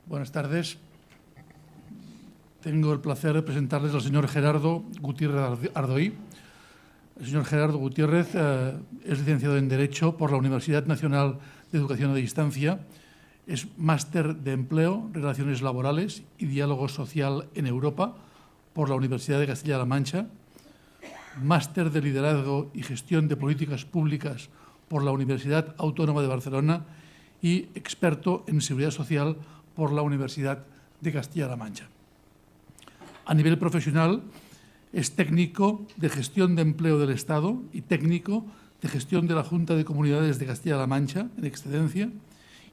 Buenas tardes. Tengo el placer de presentarles al señor Gerardo Gutiérrez Ardoí. El señor Gerardo Gutiérrez es licenciado en Derecho por la Universidad Nacional de Educación a Distancia, es máster de Empleo, Relaciones Laborales y Diálogo Social en Europa por la Universidad de Castilla-La Mancha, máster de Liderazgo y Gestión de Políticas Públicas por la Universidad Autónoma de Barcelona y experto en Seguridad Social por la Universidad de Castilla-La Mancha. A nivel profesional, es técnico de Gestión de Empleo del Estado y técnico de Gestión de la Junta de Comunidades de Castilla-La Mancha, en excedencia,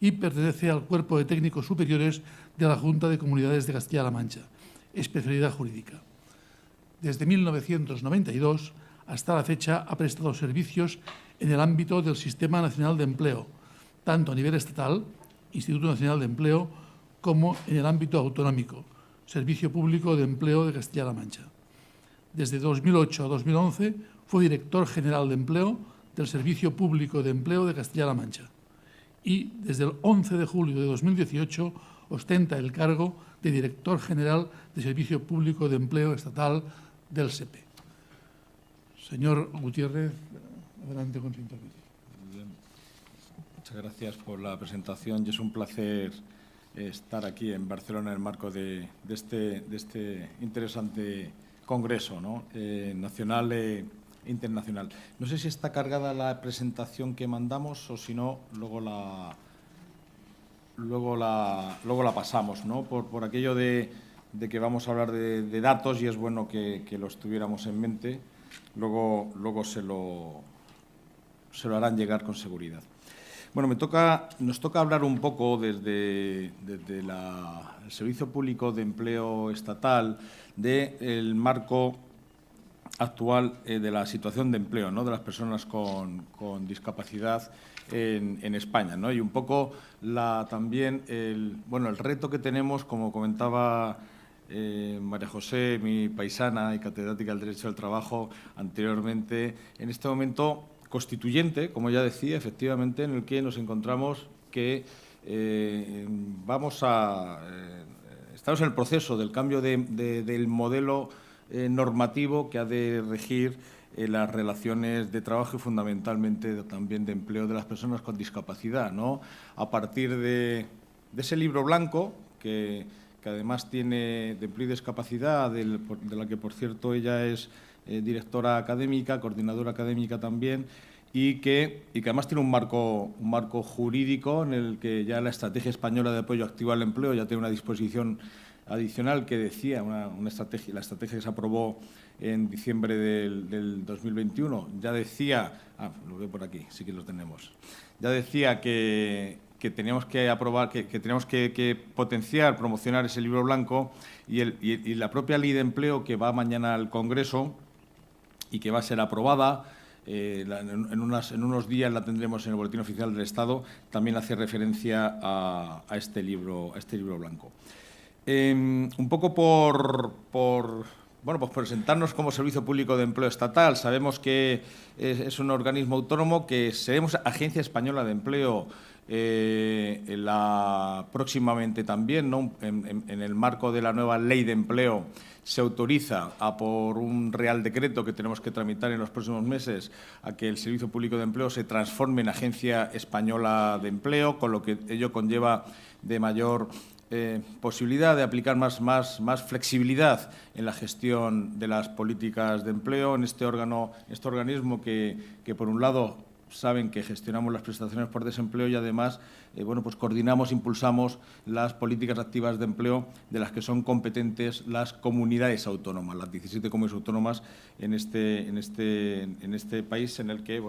y pertenece al Cuerpo de Técnicos Superiores de la Junta de Comunidades de Castilla-La Mancha, especialidad jurídica. Desde 1992 hasta la fecha ha prestado servicios en el ámbito del Sistema Nacional de Empleo, tanto a nivel estatal, Instituto Nacional de Empleo, como en el ámbito autonómico, Servicio Público de Empleo de Castilla-La Mancha. Desde 2008 a 2011 fue director general de Empleo del Servicio Público de Empleo de Castilla-La Mancha y desde el 11 de julio de 2018 ostenta el cargo de director general de Servicio Público de Empleo Estatal del SEPE. Señor Gutiérrez, adelante con su intervención. Muchas gracias por la presentación y es un placer estar aquí en Barcelona en el marco de este interesante congreso, ¿no? Nacional e internacional. No sé si está cargada la presentación que mandamos o si no, luego la pasamos, ¿no? Por aquello de que vamos a hablar de datos y es bueno que los tuviéramos en mente. Luego se lo harán llegar con seguridad. Bueno, nos toca hablar un poco desde el Servicio Público de Empleo Estatal del marco actual de la situación de empleo, ¿no?, de las personas con discapacidad en España, ¿no? Y un poco también el reto que tenemos, como comentaba María José, mi paisana y catedrática del Derecho del Trabajo anteriormente, en este momento constituyente, como ya decía, efectivamente, en el que nos encontramos que estamos en el proceso del cambio del modelo normativo que ha de regir las relaciones de trabajo y fundamentalmente también de empleo de las personas con discapacidad, ¿no? A partir de ese libro blanco que además tiene de empleo y discapacidad, de la que, por cierto, ella es directora académica, coordinadora académica también, y que además tiene un marco jurídico en el que ya la Estrategia Española de Apoyo Activo al Empleo ya tiene una disposición adicional que decía, la estrategia que se aprobó en diciembre del 2021, ya decía, lo veo por aquí, sí que lo tenemos, ya decía que teníamos que aprobar, que teníamos que potenciar, promocionar ese libro blanco y la propia ley de empleo que va mañana al Congreso y que va a ser aprobada, en unos días la tendremos en el Boletín Oficial del Estado, también hace referencia a este libro blanco. Un poco por presentarnos como Servicio Público de Empleo Estatal. Sabemos que es un organismo autónomo, que seremos Agencia Española de Empleo próximamente también, ¿no? En el marco de la nueva Ley de Empleo se autoriza por un Real Decreto que tenemos que tramitar en los próximos meses a que el Servicio Público de Empleo se transforme en Agencia Española de Empleo, con lo que ello conlleva de mayor posibilidad de aplicar más flexibilidad en la gestión de las políticas de empleo en este organismo que por un lado saben que gestionamos las prestaciones por desempleo y además coordinamos, impulsamos las políticas activas de empleo de las que son competentes las comunidades autónomas, las 17 comunidades autónomas en este país en el que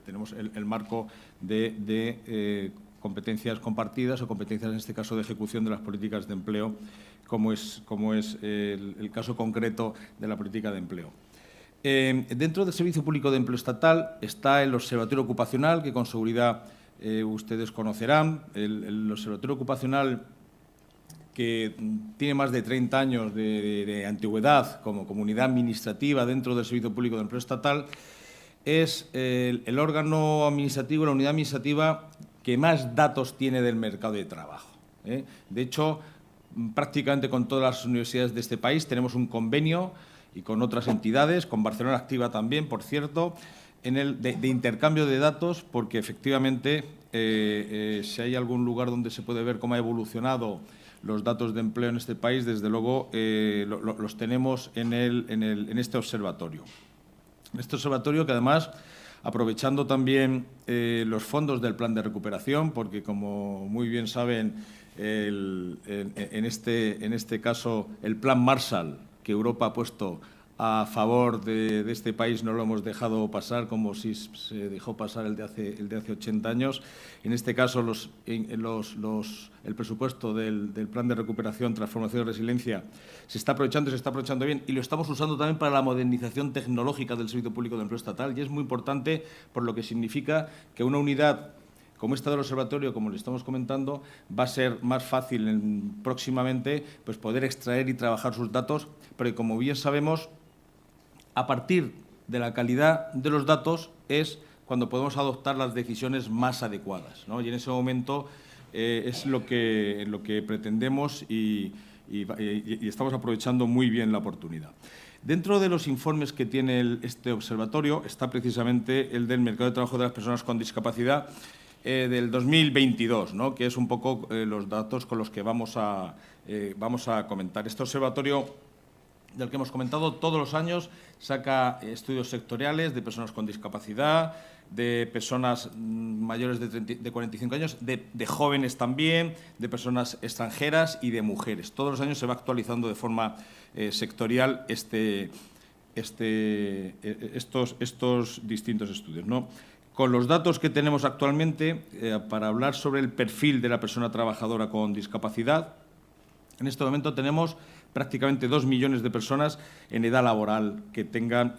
tenemos el marco de competencias compartidas o competencias, en este caso, de ejecución de las políticas de empleo, como es el caso concreto de la política de empleo. Dentro del Servicio Público de Empleo Estatal está el Observatorio Ocupacional, que con seguridad ustedes conocerán. El Observatorio Ocupacional, que tiene más de 30 años de antigüedad como comunidad administrativa dentro del Servicio Público de Empleo Estatal, es el órgano administrativo, la unidad administrativa que más datos tiene del mercado de trabajo. De hecho, prácticamente con todas las universidades de este país tenemos un convenio y con otras entidades, con Barcelona Activa también, por cierto, de intercambio de datos, porque efectivamente si hay algún lugar donde se puede ver cómo ha evolucionado los datos de empleo en este país, desde luego los tenemos en este observatorio. Este observatorio que además, aprovechando también los fondos del plan de recuperación, porque como muy bien saben, en este caso el plan Marshall que Europa ha puesto a favor de este país no lo hemos dejado pasar como si se dejó pasar el de hace 80 años. En este caso, el presupuesto del Plan de Recuperación, Transformación y Resiliencia se está aprovechando y se está aprovechando bien, y lo estamos usando también para la modernización tecnológica del Servicio Público de Empleo Estatal, y es muy importante por lo que significa que una unidad como esta del observatorio, como le estamos comentando, va a ser más fácil próximamente pues, poder extraer y trabajar sus datos, porque como bien sabemos, a partir de la calidad de los datos es cuando podemos adoptar las decisiones más adecuadas, ¿no? Y en ese momento es lo que pretendemos y estamos aprovechando muy bien la oportunidad. Dentro de los informes que tiene este observatorio está precisamente el del mercado de trabajo de las personas con discapacidad del 2022, ¿no? Que es un poco los datos con los que vamos a comentar. Este observatorio del que hemos comentado, todos los años saca estudios sectoriales de personas con discapacidad, de personas mayores de 45 años, de jóvenes también, de personas extranjeras y de mujeres. Todos los años se va actualizando de forma sectorial estos distintos estudios, ¿no? Con los datos que tenemos actualmente, para hablar sobre el perfil de la persona trabajadora con discapacidad, en este momento tenemos prácticamente 2 millones de personas en edad laboral que tengan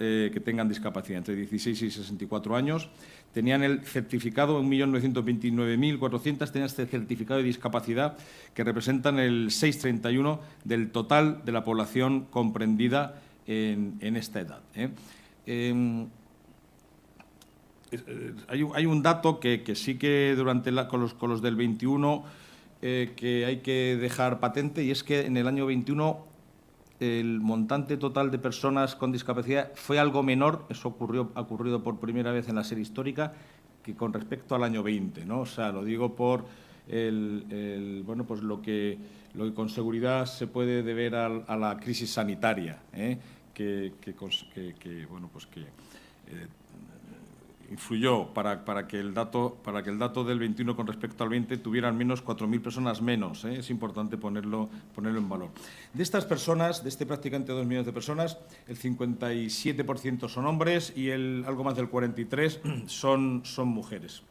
discapacidad, entre 16 y 64 años. Tenían el certificado, 1.929.400, tenían este certificado de discapacidad que representan el 6,31 del total de la población comprendida en esta edad. Hay un dato que sí que con los del 21 que hay que dejar patente, y es que en el año 21 el montante total de personas con discapacidad fue algo menor, eso ha ocurrido por primera vez en la serie histórica, que con respecto al año 20, ¿no? O sea, lo digo por bueno, pues lo que con seguridad se puede deber a la crisis sanitaria, bueno, pues que influyó para que el dato del 21 con respecto al 20 tuviera al menos 4.000 personas menos. Es importante ponerlo en valor. De estas personas, de prácticamente 2 millones de personas, el 57% son hombres y algo más del 43% son mujeres.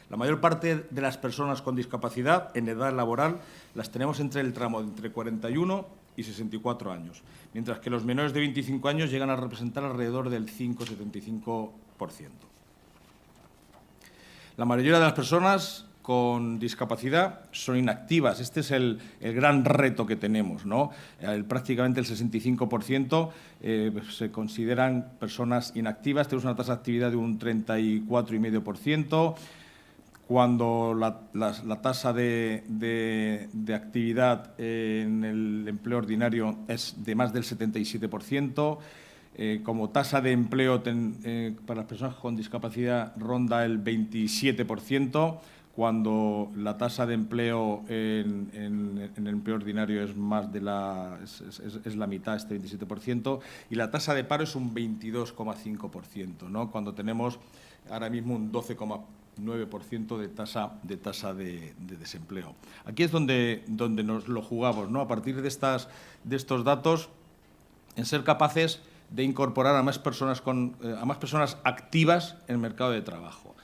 La mayor parte de las personas con discapacidad en edad laboral las tenemos entre el tramo entre 41 y 64 años, mientras que los menores de 25 años llegan a representar alrededor del 5,75%. La mayoría de las personas con discapacidad son inactivas. Este es el gran reto que tenemos, ¿no? Prácticamente el 65% se consideran personas inactivas. Tenemos una tasa de actividad de un 34,5%, cuando la tasa de actividad en el empleo ordinario es de más del 77%. Como tasa de empleo para las personas con discapacidad ronda el 27%, cuando la tasa de empleo en el empleo ordinario es más de es la mitad, este 27%, y la tasa de paro es un 22,5%, ¿no? Cuando tenemos ahora mismo un 12,9% de tasa de desempleo. Aquí es donde nos lo jugamos, ¿no? A partir de estos datos, en ser capaces de incorporar a más personas activas en el mercado de trabajo.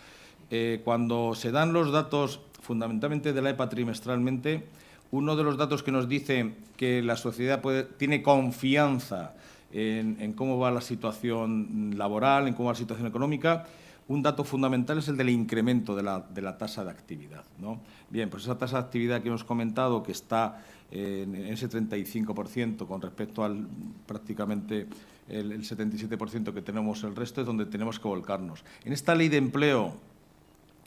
Cuando se dan los datos, fundamentalmente de la EPA trimestralmente, uno de los datos que nos dice que la sociedad tiene confianza en cómo va la situación laboral, en cómo va la situación económica, un dato fundamental es el del incremento de la tasa de actividad, ¿no? Bien, pues esa tasa de actividad que hemos comentado, que está en ese 35% con respecto al prácticamente el 77% que tenemos el resto, es donde tenemos que volcarnos. En esta ley de empleo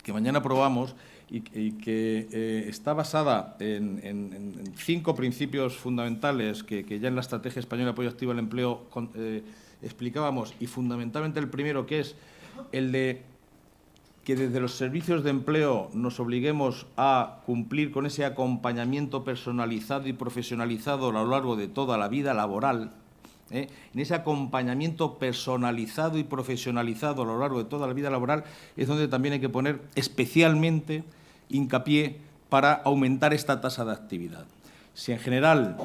que mañana aprobamos y que está basada en 5 principios fundamentales que ya en la Estrategia Española de Apoyo Activo al Empleo explicábamos, y fundamentalmente el primero, que es el de que desde los servicios de empleo nos obliguemos a cumplir con ese acompañamiento personalizado y profesionalizado a lo largo de toda la vida laboral. En ese acompañamiento personalizado y profesionalizado a lo largo de toda la vida laboral es donde también hay que poner especialmente hincapié para aumentar esta tasa de actividad. Si en general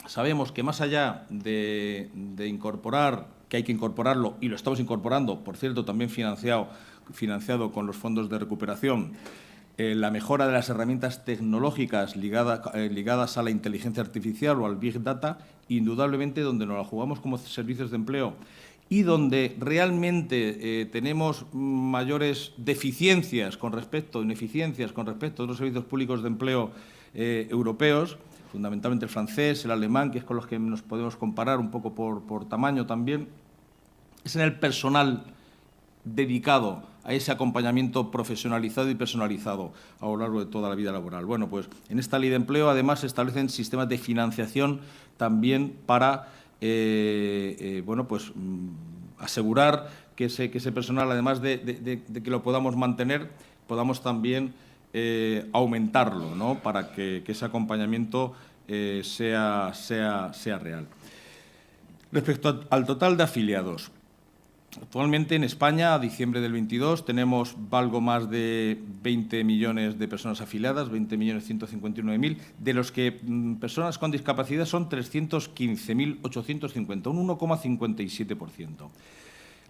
sabemos que más allá de incorporar, que hay que incorporarlo, y lo estamos incorporando, por cierto, también financiado con los fondos de recuperación, la mejora de las herramientas tecnológicas ligadas a la inteligencia artificial o al Big Data, indudablemente donde nos la jugamos como servicios de empleo y donde realmente tenemos mayores ineficiencias con respecto a otros servicios públicos de empleo europeos, fundamentalmente el francés, el alemán, que es con los que nos podemos comparar un poco por tamaño también, es en el personal dedicado a ese acompañamiento profesionalizado y personalizado a lo largo de toda la vida laboral. Bueno, pues en esta Ley de Empleo, además, se establecen sistemas de financiación también para asegurar que ese personal, además de que lo podamos mantener, podamos también aumentarlo, ¿no?, para que ese acompañamiento sea real. Respecto al total de afiliados, actualmente en España, a diciembre del 22, tenemos algo más de 20 millones de personas afiliadas, 20.151.000, de los que personas con discapacidad son 315.850, un 1,57%.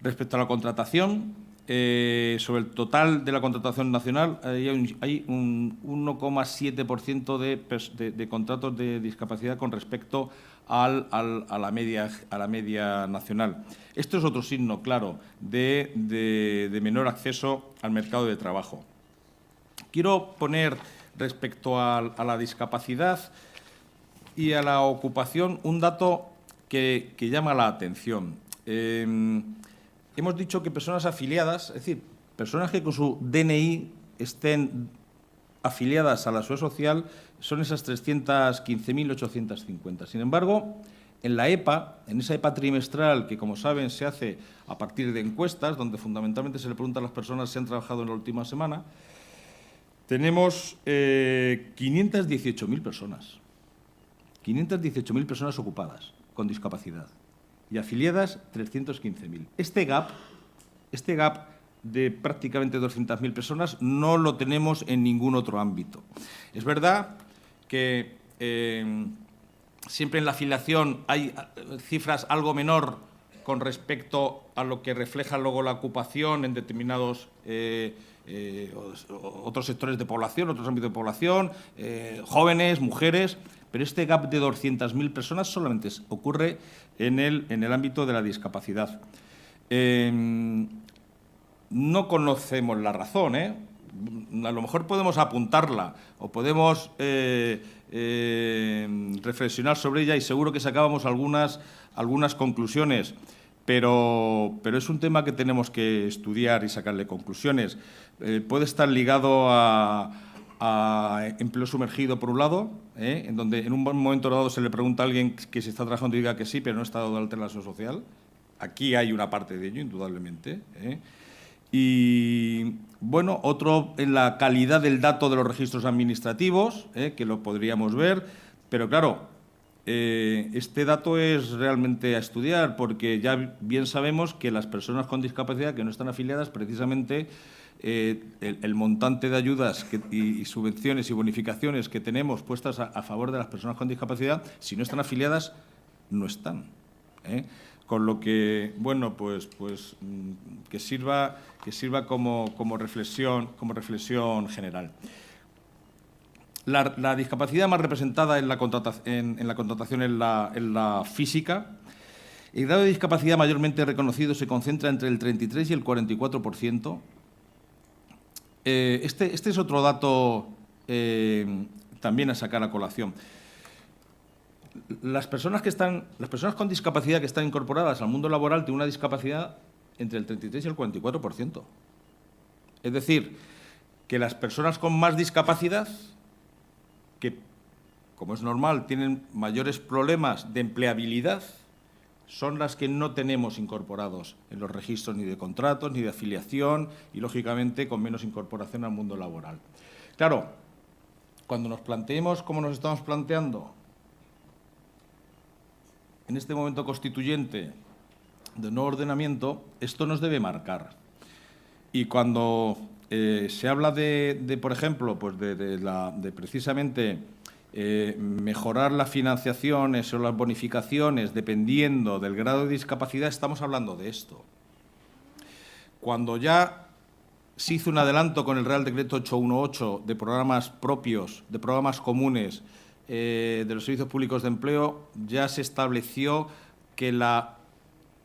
Respecto a la contratación, sobre el total de la contratación nacional hay un 1,7% de contratos de discapacidad con respecto a la media nacional. Esto es otro signo claro de menor acceso al mercado de trabajo. Quiero poner respecto a la discapacidad y a la ocupación un dato que llama la atención. Hemos dicho que personas afiliadas, es decir, personas que con su DNI estén afiliadas a la Seguridad Social, son esas 315.850. Sin embargo, en la EPA, en esa EPA trimestral que, como saben, se hace a partir de encuestas, donde fundamentalmente se le pregunta a las personas si han trabajado en la última semana, tenemos 518.000 personas. 518.000 personas ocupadas con discapacidad y afiliadas 315.000. Este gap de prácticamente 200.000 personas no lo tenemos en ningún otro ámbito. Es verdad que siempre en la afiliación hay cifras algo menor con respecto a lo que refleja luego la ocupación en determinados otros sectores de población, otros ámbitos de población, jóvenes, mujeres, pero este gap de 200.000 personas solamente ocurre en el ámbito de la discapacidad. No conocemos la razón, A lo mejor podemos apuntarla o podemos reflexionar sobre ella y seguro que sacábamos algunas conclusiones, pero es un tema que tenemos que estudiar y sacarle conclusiones. Puede estar ligado a empleo sumergido, por un lado, en donde en un momento dado se le pregunta a alguien que si está trabajando y diga que sí, pero no está dado de alta en la Seguridad Social. Aquí hay una parte de ello, indudablemente. Y, bueno, otro en la calidad del dato de los registros administrativos, que lo podríamos ver, pero claro, este dato es realmente a estudiar, porque ya bien sabemos que las personas con discapacidad que no están afiliadas, precisamente, el montante de ayudas y subvenciones y bonificaciones que tenemos puestas a favor de las personas con discapacidad, si no están afiliadas, no están. Con lo que, bueno, pues que sirva como reflexión general. La discapacidad más representada en la contratación en la física. El grado de discapacidad mayormente reconocido se concentra entre el 33 y el 44%. Este es otro dato también a sacar a colación. Las personas con discapacidad que están incorporadas al mundo laboral tienen una discapacidad entre el 33 y el 44%. Es decir, que las personas con más discapacidad, que, como es normal, tienen mayores problemas de empleabilidad, son las que no tenemos incorporados en los registros ni de contratos, ni de afiliación y, lógicamente, con menos incorporación al mundo laboral. Claro, cuando nos planteemos como nos estamos planteando en este momento constituyente de nuevo ordenamiento, esto nos debe marcar. Y cuando se habla por ejemplo, pues de precisamente mejorar las financiaciones o las bonificaciones dependiendo del grado de discapacidad, estamos hablando de esto. Cuando ya se hizo un adelanto con el Real Decreto 818 de programas propios, de programas comunes de los servicios públicos de empleo, ya se estableció que la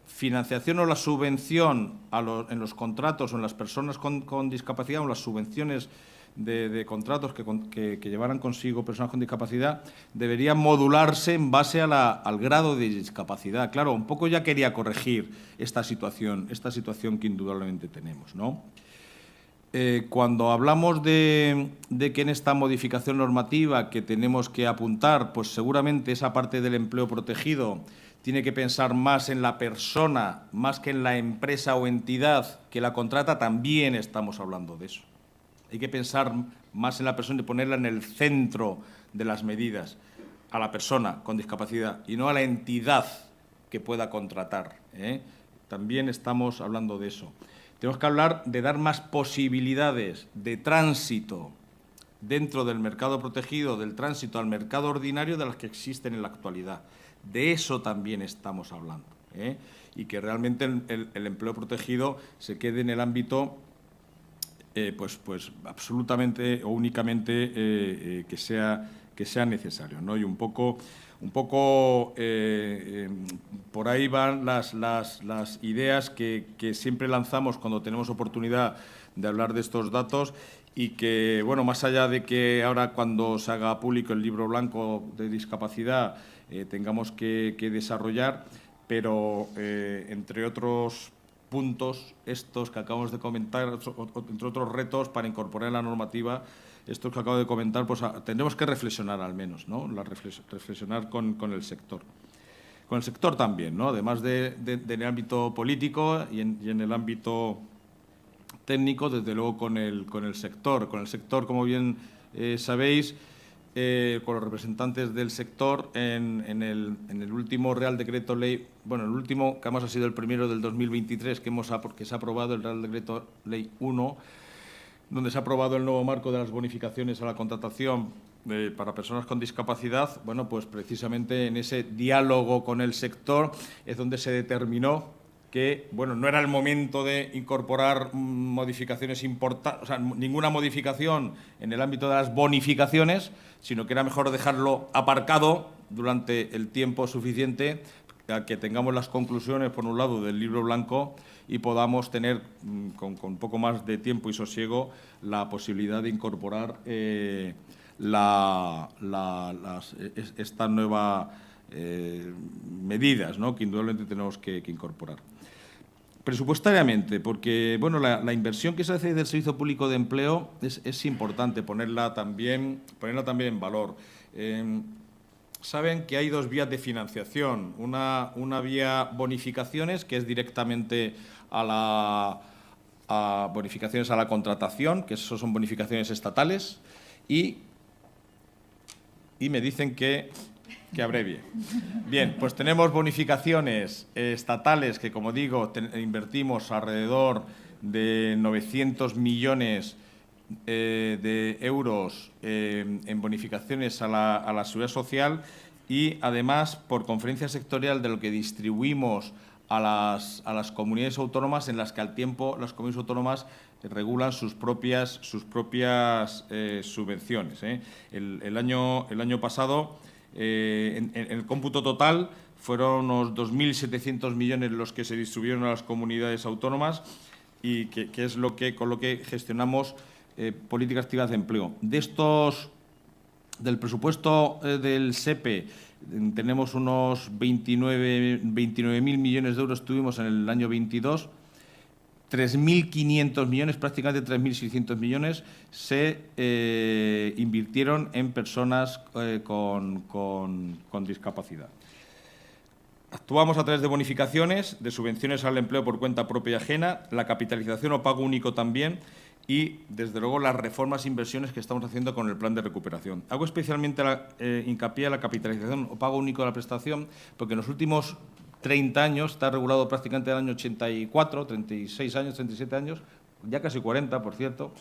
financiación o la subvención en los contratos o en las personas con discapacidad o las subvenciones de contratos que llevaran consigo personas con discapacidad deberían modularse en base al grado de discapacidad. Claro, un poco ya quería corregir esta situación que indudablemente tenemos, ¿no? Cuando hablamos de que en esta modificación normativa que tenemos que apuntar, pues seguramente esa parte del empleo protegido tiene que pensar más en la persona, más que en la empresa o entidad que la contrata, también estamos hablando de eso. Hay que pensar más en la persona y ponerla en el centro de las medidas, a la persona con discapacidad y no a la entidad que pueda contratar, ¿eh? También estamos hablando de eso. Tenemos que hablar de dar más posibilidades de tránsito dentro del mercado protegido, del tránsito al mercado ordinario de las que existen en la actualidad. De eso también estamos hablando, ¿eh? Y que realmente el empleo protegido se quede en el ámbito pues absolutamente o únicamente que sea necesario, ¿no? Y un poco por ahí van las ideas que siempre lanzamos cuando tenemos oportunidad de hablar de estos datos y que, bueno, más allá de que ahora cuando se haga público el libro blanco de discapacidad tengamos que desarrollar, pero entre otros puntos, estos que acabamos de comentar, entre otros retos para incorporar en la normativa, estos que acabo de comentar, pues tendremos que reflexionar al menos, ¿no? Reflexionar con el sector. Con el sector también, ¿no? Además en el ámbito político y en el ámbito técnico, desde luego con el sector. Con el sector, como bien sabéis, con los representantes del sector en el último Real Decreto Ley, bueno, el último, que además ha sido el primero del 2023, que se ha aprobado el Real Decreto Ley 1, donde se ha aprobado el nuevo marco de las bonificaciones a la contratación para personas con discapacidad. Bueno, pues precisamente en ese diálogo con el sector es donde se determinó que, bueno, no era el momento de incorporar modificaciones importantes, o sea, ninguna modificación en el ámbito de las bonificaciones, sino que era mejor dejarlo aparcado durante el tiempo suficiente a que tengamos las conclusiones, por un lado, del libro blanco y podamos tener, con un poco más de tiempo y sosiego, la posibilidad de incorporar estas nuevas medidas, ¿no?, que indudablemente tenemos que incorporar. Presupuestariamente, porque bueno, la inversión que se hace del Servicio Público de Empleo es importante ponerla también en valor. Saben que hay dos vías de financiación. Una vía bonificaciones, que es directamente a bonificaciones a la contratación, que eso son bonificaciones estatales, y me dicen que abrevie. Bien, pues tenemos bonificaciones estatales que, como digo, invertimos alrededor de 900 millones de euros en bonificaciones a la Seguridad Social y, además, por conferencia sectorial de lo que distribuimos a las comunidades autónomas, en las que al tiempo las comunidades autónomas regulan sus propias subvenciones, ¿eh? El año pasado, en el cómputo total, fueron unos 2.700 millones los que se distribuyeron a las comunidades autónomas y que es con lo que gestionamos políticas activas de empleo. Del presupuesto del SEPE tenemos unos 29.000 millones de euros, tuvimos en el año 22. 3.500 millones, prácticamente 3.600 millones, se invirtieron en personas con discapacidad. Actuamos a través de bonificaciones, de subvenciones al empleo por cuenta propia y ajena, la capitalización o pago único también y, desde luego, las reformas e inversiones que estamos haciendo con el plan de recuperación. Hago especialmente hincapié en la capitalización o pago único de la prestación porque en los últimos 30 años, está regulado prácticamente del año 84, 36 años, 37 años, ya casi 40, por cierto.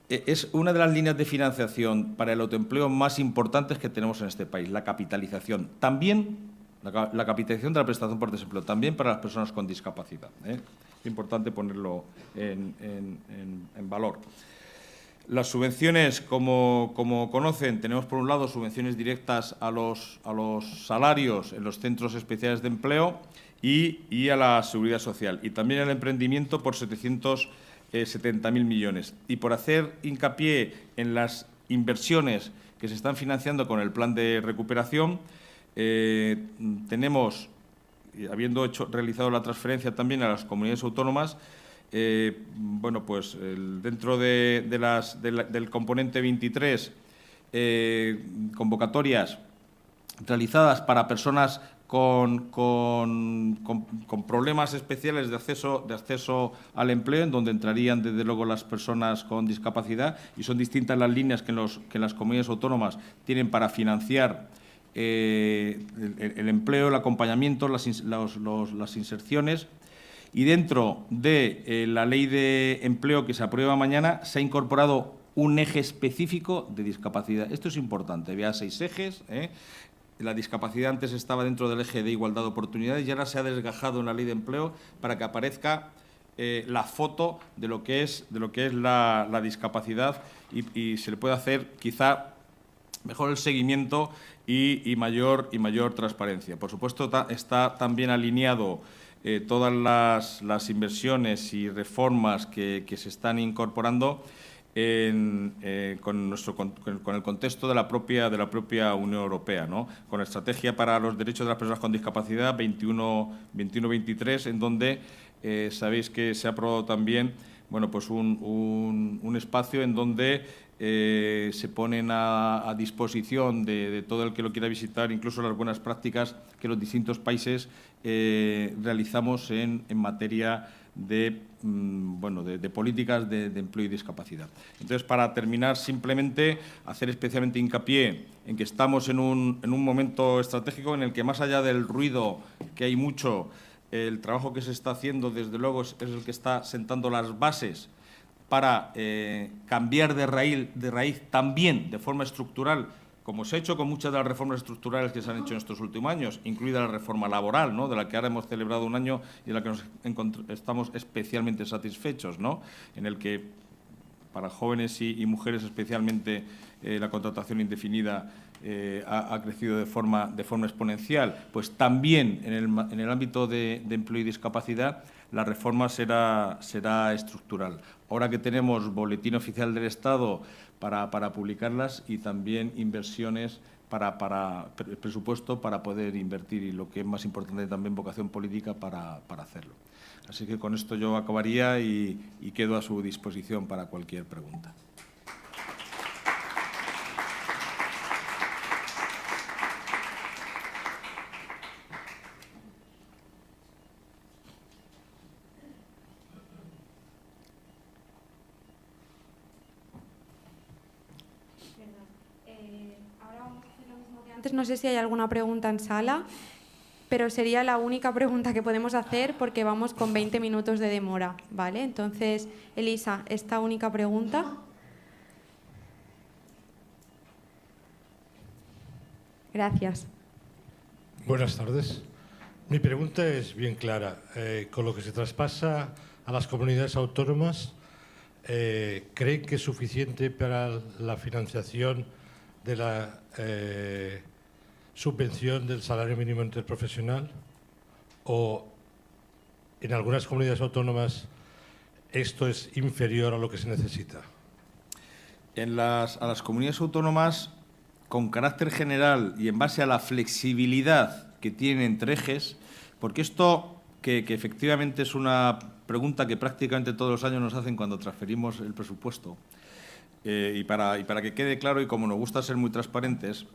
Es una de las líneas de financiación para el autoempleo más importantes que tenemos en este país, la capitalización. También la capitalización de la prestación por desempleo, también para las personas con discapacidad. Es importante ponerlo en valor. Las subvenciones, como conocen, tenemos por un lado subvenciones directas a los salarios en los centros especiales de empleo y a la seguridad social. Y también al emprendimiento por 770.000 millones. Y por hacer hincapié en las inversiones que se están financiando con el plan de recuperación, tenemos, habiendo realizado la transferencia también a las comunidades autónomas, bueno, pues dentro del componente 23, convocatorias realizadas para personas con problemas especiales de acceso al empleo, en donde entrarían desde luego las personas con discapacidad, y son distintas las líneas que las comunidades autónomas tienen para financiar el empleo, el acompañamiento, las inserciones. Y dentro de la ley de empleo que se aprueba mañana se ha incorporado un eje específico de discapacidad. Esto es importante, había 6 ejes. La discapacidad antes estaba dentro del eje de igualdad de oportunidades y ahora se ha desgajado en la ley de empleo para que aparezca la foto de lo que es la discapacidad y se le puede hacer quizá mejor el seguimiento y mayor transparencia. Por supuesto, está también alineado todas las inversiones y reformas que se están incorporando con el contexto de la propia Unión Europea, ¿no? Con la Estrategia para los Derechos de las Personas con Discapacidad 21-23, en donde sabéis que se ha aprobado también, bueno, pues un espacio en donde se ponen a disposición de todo el que lo quiera visitar, incluso las buenas prácticas que los distintos países realizamos en materia de políticas de empleo y discapacidad. Entonces, para terminar, simplemente hacer especialmente hincapié en que estamos en un momento estratégico en el que, más allá del ruido, que hay mucho, el trabajo que se está haciendo, desde luego, es el que está sentando las bases para cambiar de raíz también de forma estructural, como se ha hecho con muchas de las reformas estructurales que se han hecho en estos últimos años, incluida la reforma laboral, ¿no?, de la que ahora hemos celebrado un año y de la que estamos especialmente satisfechos, ¿no?, en el que para jóvenes y mujeres especialmente la contratación indefinida ha crecido de forma exponencial. Pues también en el ámbito de empleo y discapacidad la reforma será estructural. Ahora que tenemos Boletín Oficial del Estado para publicarlas y también inversiones para presupuesto para poder invertir y, lo que es más importante, también vocación política para hacerlo. Así que con esto yo acabaría y quedo a su disposición para cualquier pregunta. Antes no sé si hay alguna pregunta en sala, pero sería la única pregunta que podemos hacer porque vamos con 20 minutos de demora, ¿vale? Entonces, Elisa, esta única pregunta. Gracias. Buenas tardes. Mi pregunta es bien clara. Con lo que se traspasa a las comunidades autónomas, ¿creen que es suficiente para la financiación de la subvención del salario mínimo interprofesional? ¿O en algunas comunidades autónomas esto es inferior a lo que se necesita? A las comunidades autónomas, con carácter general y en base a la flexibilidad que tienen entre ejes, porque esto que efectivamente es una pregunta que prácticamente todos los años nos hacen cuando transferimos el presupuesto. Y para que quede claro, y como nos gusta ser muy transparentes,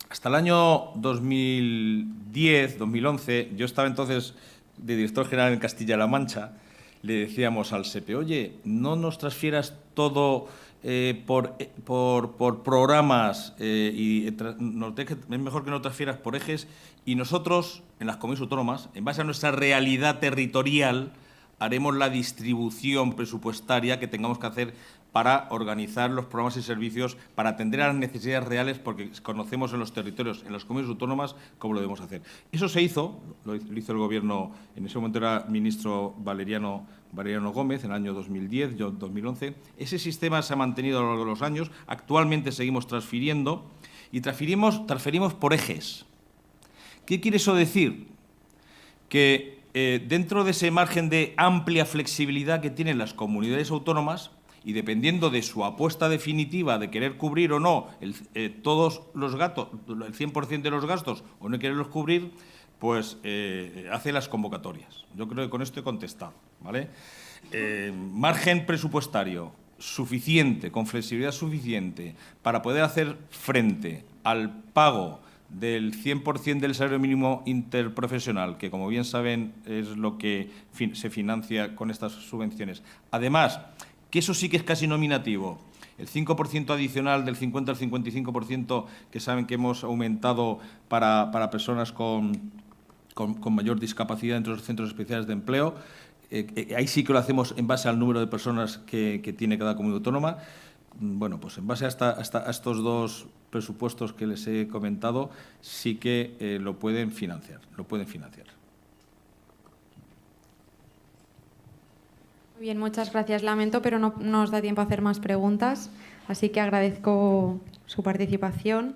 hasta el año 2010, 2011, yo estaba entonces de director general en Castilla-La Mancha, le decíamos al SEPE, oye, no nos transfieras todo por programas y es mejor que no transfieras por ejes, y nosotros, en las comunidades autónomas, en base a nuestra realidad territorial, haremos la distribución presupuestaria que tengamos que hacer para organizar los programas y servicios, para atender a las necesidades reales, porque conocemos en los territorios, en las comunidades autónomas, cómo lo debemos hacer. Eso se hizo, lo hizo el Gobierno, en ese momento era ministro Valeriano Gómez, en el año 2010, 2011. Ese sistema se ha mantenido a lo largo de los años. Actualmente seguimos transfiriendo y transferimos por ejes. ¿Qué quiere eso decir? Que dentro de ese margen de amplia flexibilidad que tienen las comunidades autónomas, y dependiendo de su apuesta definitiva de querer cubrir o no todos los gastos, el 100% de los gastos, o no quererlos cubrir, pues hace las convocatorias. Yo creo que con esto he contestado, ¿vale? Margen presupuestario suficiente, con flexibilidad suficiente, para poder hacer frente al pago del 100% del salario mínimo interprofesional, que, como bien saben, es lo que se financia con estas subvenciones. Además, que eso sí que es casi nominativo, el 5% adicional del 50 al 55% que saben que hemos aumentado para personas con mayor discapacidad dentro de los centros especiales de empleo, ahí sí que lo hacemos en base al número de personas que tiene cada comunidad autónoma. Bueno, pues en base a estos dos presupuestos que les he comentado, sí que lo pueden financiar. Muy bien, muchas gracias. Lamento, pero no nos da tiempo a hacer más preguntas, así que agradezco su participación.